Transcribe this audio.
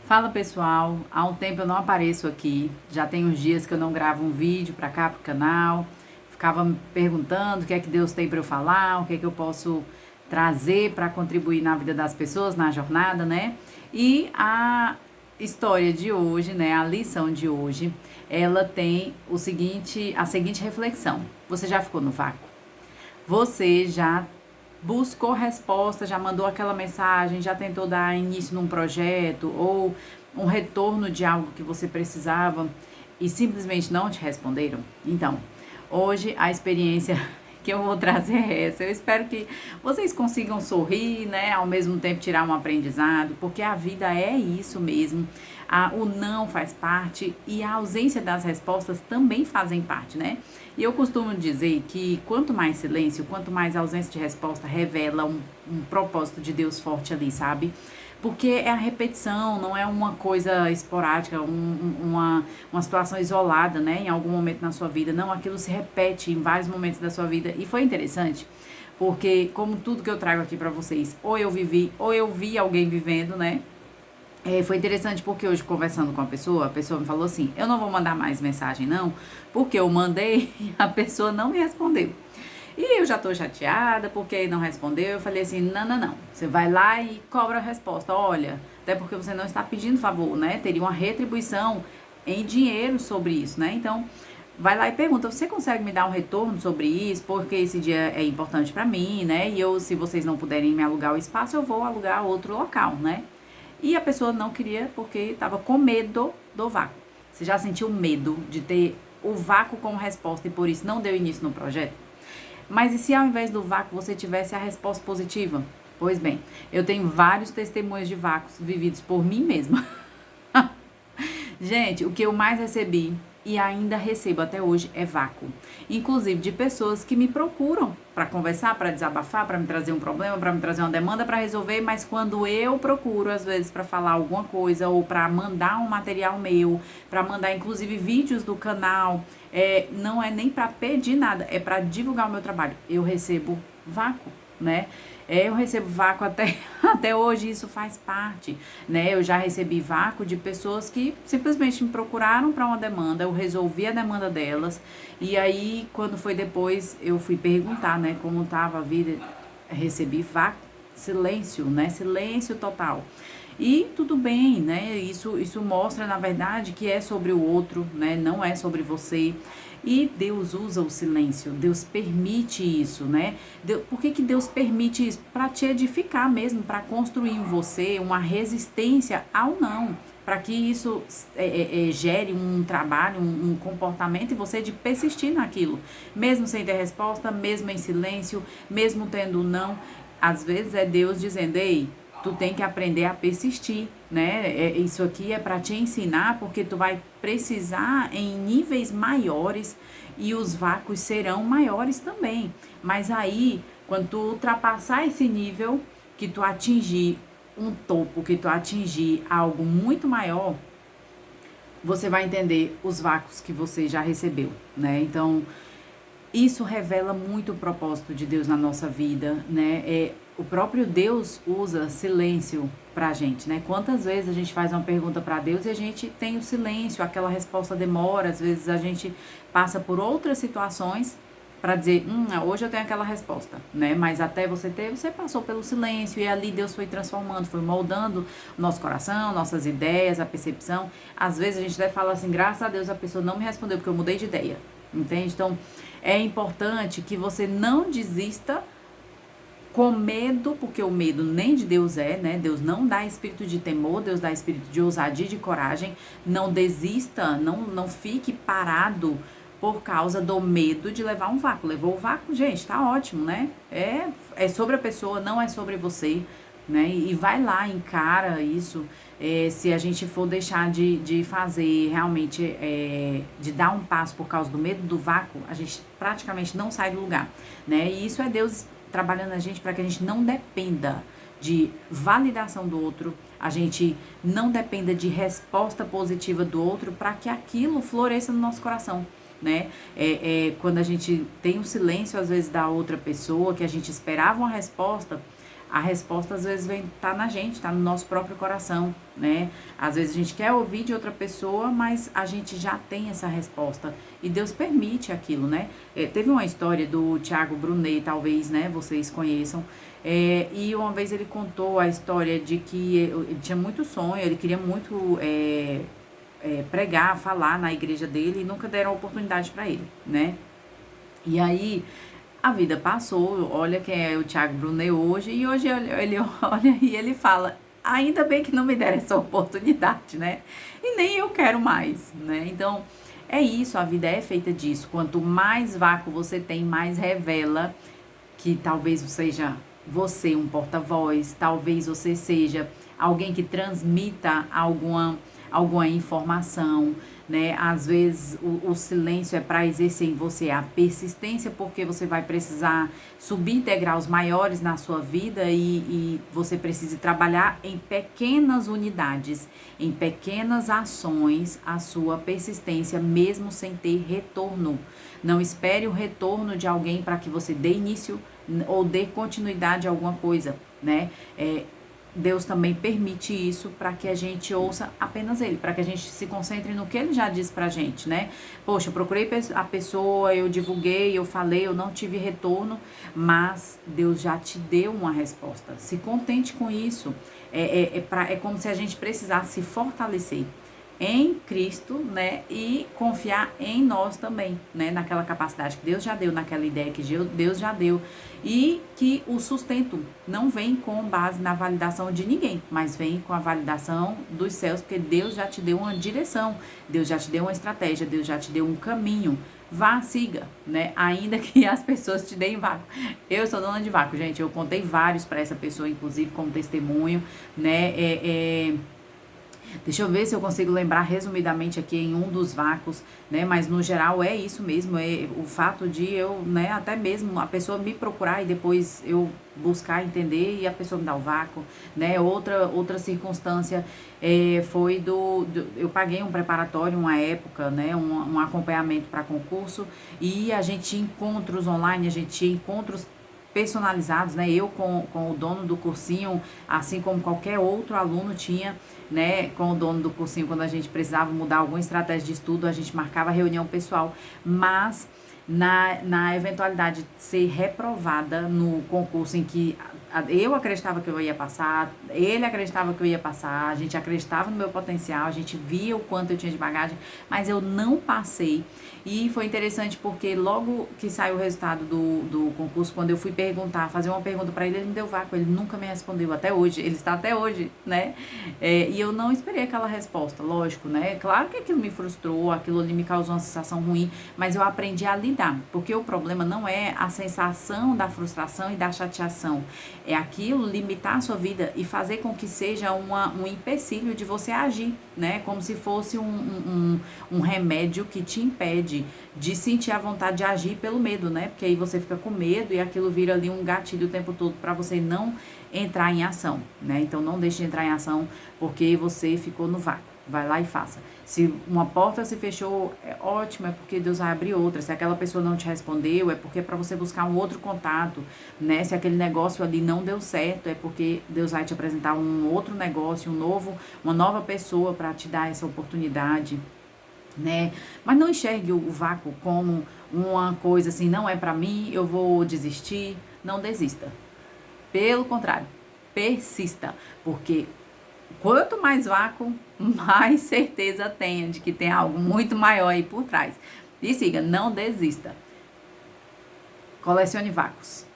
Fala pessoal, há um tempo eu não apareço aqui, já tem uns dias que eu não gravo um vídeo pra cá pro canal, ficava me perguntando o que é que Deus tem pra eu falar, o que é que eu posso trazer pra contribuir na vida das pessoas, na jornada, né? E a história de hoje, né, a lição de hoje, ela tem a seguinte reflexão. Você já ficou no vácuo? Você já buscou resposta, já mandou aquela mensagem, já tentou dar início num projeto ou um retorno de algo que você precisava e simplesmente não te responderam? Então, hoje a experiência que eu vou trazer é essa. Eu espero que vocês consigam sorrir, né? Ao mesmo tempo tirar um aprendizado, porque a vida é isso mesmo. O não faz parte e a ausência das respostas também fazem parte, né? E eu costumo dizer que quanto mais silêncio, quanto mais ausência de resposta revela um propósito de Deus forte ali, sabe? Porque é a repetição, não é uma coisa esporádica, uma situação isolada, né? Em algum momento na sua vida. Não, aquilo se repete em vários momentos da sua vida. E foi interessante, porque como tudo que eu trago aqui pra vocês, ou eu vivi, ou eu vi alguém vivendo, né? Foi interessante porque hoje, conversando com a pessoa me falou assim: eu não vou mandar mais mensagem, não, porque eu mandei e a pessoa não me respondeu. E eu já tô chateada porque não respondeu. Eu falei assim: não, não, não. Você vai lá e cobra a resposta. Olha, até porque você não está pedindo favor, né? Teria uma retribuição em dinheiro sobre isso, né? Então, vai lá e pergunta: você consegue me dar um retorno sobre isso? Porque esse dia é importante pra mim, né? E eu, se vocês não puderem me alugar o espaço, eu vou alugar outro local, né? E a pessoa não queria porque estava com medo do vácuo. Você já sentiu medo de ter o vácuo como resposta e por isso não deu início no projeto? Mas e se ao invés do vácuo você tivesse a resposta positiva? Pois bem, eu tenho vários testemunhos de vácuos vividos por mim mesma. Gente, o que eu mais recebi e ainda recebo até hoje é vácuo. Inclusive de pessoas que me procuram para conversar, para desabafar, para me trazer um problema, para me trazer uma demanda para resolver, mas quando eu procuro às vezes para falar alguma coisa ou para mandar um material meu, para mandar inclusive vídeos do canal, não é nem para pedir nada, é para divulgar o meu trabalho. Eu recebo vácuo, né? Eu recebo vácuo até hoje, isso faz parte, né? Eu já recebi vácuo de pessoas que simplesmente me procuraram para uma demanda, eu resolvi a demanda delas, e aí, quando foi depois, eu fui perguntar, né, como estava a vida, recebi vácuo, silêncio, né? Silêncio total. E tudo bem, né? Isso mostra, na verdade, que é sobre o outro, né? Não é sobre você. E Deus usa o silêncio, Deus permite isso, né? Por que Deus permite isso? Para te edificar mesmo, para construir em você uma resistência ao não. Para que isso gere um trabalho, um comportamento e você de persistir naquilo. Mesmo sem ter resposta, mesmo em silêncio, mesmo tendo não. Às vezes é Deus dizendo: ei, tu tem que aprender a persistir, né? Isso aqui é para te ensinar, porque tu vai precisar em níveis maiores e os vácuos serão maiores também. Mas aí, quando tu ultrapassar esse nível, que tu atingir um topo, que tu atingir algo muito maior, você vai entender os vácuos que você já recebeu, né? Então, isso revela muito o propósito de Deus na nossa vida, né? O próprio Deus usa silêncio pra gente, né? Quantas vezes a gente faz uma pergunta para Deus e a gente tem o silêncio, aquela resposta demora, às vezes a gente passa por outras situações para dizer: hoje eu tenho aquela resposta, né? Mas até você ter, você passou pelo silêncio e ali Deus foi transformando, foi moldando o nosso coração, nossas ideias, a percepção. Às vezes a gente deve falar assim: graças a Deus a pessoa não me respondeu porque eu mudei de ideia, entende? Então, é importante que você não desista com medo, porque o medo nem de Deus né? Deus não dá espírito de temor, Deus dá espírito de ousadia e de coragem. Não desista, não fique parado por causa do medo de levar um vácuo. Levou o vácuo, gente, tá ótimo, né? É sobre a pessoa, não é sobre você, né? E vai lá, encara isso. Se a gente for deixar de fazer realmente, de dar um passo por causa do medo do vácuo, a gente praticamente não sai do lugar, né? E isso é Deus trabalhando a gente para que a gente não dependa de validação do outro, a gente não dependa de resposta positiva do outro para que aquilo floresça no nosso coração, né? Quando a gente tem o silêncio, às vezes, da outra pessoa, que a gente esperava uma resposta, A resposta às vezes vem tá na gente, tá no nosso próprio coração, né? Às vezes a gente quer ouvir de outra pessoa, mas a gente já tem essa resposta e Deus permite aquilo, né? Teve uma história do Tiago Brunet, talvez, né, vocês conheçam, e uma vez ele contou a história de que ele tinha muito sonho, ele queria muito pregar, falar na igreja dele e nunca deram oportunidade para ele, né? E aí a vida passou, olha quem é o Thiago Brunet hoje, e hoje ele olha e ele fala, ainda bem que não me deram essa oportunidade, né? E nem eu quero mais, né? Então, é isso, a vida é feita disso. Quanto mais vácuo você tem, mais revela que talvez seja você um porta-voz, talvez você seja alguém que transmita alguma informação, né? Às vezes o silêncio é para exercer em você a persistência, porque você vai precisar subir degraus maiores na sua vida e você precisa trabalhar em pequenas unidades, em pequenas ações, a sua persistência, mesmo sem ter retorno. Não espere o retorno de alguém para que você dê início ou dê continuidade a alguma coisa, né? Deus também permite isso para que a gente ouça apenas Ele, para que a gente se concentre no que Ele já disse pra gente, né? Poxa, eu procurei a pessoa, eu divulguei, eu falei, eu não tive retorno, mas Deus já te deu uma resposta. Se contente com isso. É como se a gente precisasse se fortalecer em Cristo, né, e confiar em nós também, né, naquela capacidade que Deus já deu, naquela ideia que Deus já deu, e que o sustento não vem com base na validação de ninguém, mas vem com a validação dos céus, porque Deus já te deu uma direção, Deus já te deu uma estratégia, Deus já te deu um caminho. Vá, siga, né? Ainda que as pessoas te deem vácuo. Eu sou dona de vácuo, gente. Eu contei vários para essa pessoa, inclusive, como testemunho, né? Deixa eu ver se eu consigo lembrar resumidamente aqui em um dos vácuos, né? Mas no geral é isso mesmo, é o fato de eu, né, até mesmo a pessoa me procurar e depois eu buscar entender e a pessoa me dar o vácuo, né? Outra circunstância foi eu paguei um preparatório uma época, né? Um acompanhamento para concurso e a gente tinha encontros online, a gente tinha encontros personalizados, né? Eu com o dono do cursinho, assim como qualquer outro aluno tinha, né? Com o dono do cursinho, quando a gente precisava mudar alguma estratégia de estudo, a gente marcava reunião pessoal, mas na eventualidade de ser reprovada no concurso em que eu acreditava que eu ia passar, ele acreditava que eu ia passar, a gente acreditava no meu potencial, a gente via o quanto eu tinha de bagagem, mas eu não passei. E foi interessante porque logo que saiu o resultado do concurso, quando eu fui fazer uma pergunta para ele me deu vácuo, ele nunca me respondeu até hoje, ele está até hoje, né? E eu não esperei aquela resposta, lógico, né? Claro que aquilo me frustrou, aquilo ali me causou uma sensação ruim, mas eu aprendi a lidar, porque o problema não é a sensação da frustração e da chateação, é aquilo limitar a sua vida e fazer com que seja um empecilho de você agir, né? Como se fosse um remédio que te impede de sentir a vontade de agir pelo medo, né? Porque aí você fica com medo e aquilo vira ali um gatilho o tempo todo para você não entrar em ação, né? Então não deixe de entrar em ação porque você ficou no vácuo. Vai lá e faça. Se uma porta se fechou, é ótimo, é porque Deus vai abrir outra. Se aquela pessoa não te respondeu, é porque é para você buscar um outro contato, né? Se aquele negócio ali não deu certo, é porque Deus vai te apresentar um outro negócio, uma nova pessoa para te dar essa oportunidade, né? Mas não enxergue o vácuo como uma coisa assim, não é para mim, eu vou desistir. Não desista. Pelo contrário, persista, porque quanto mais vácuo, mais certeza tenha de que tem algo muito maior aí por trás. E siga, não desista. Colecione vácuos.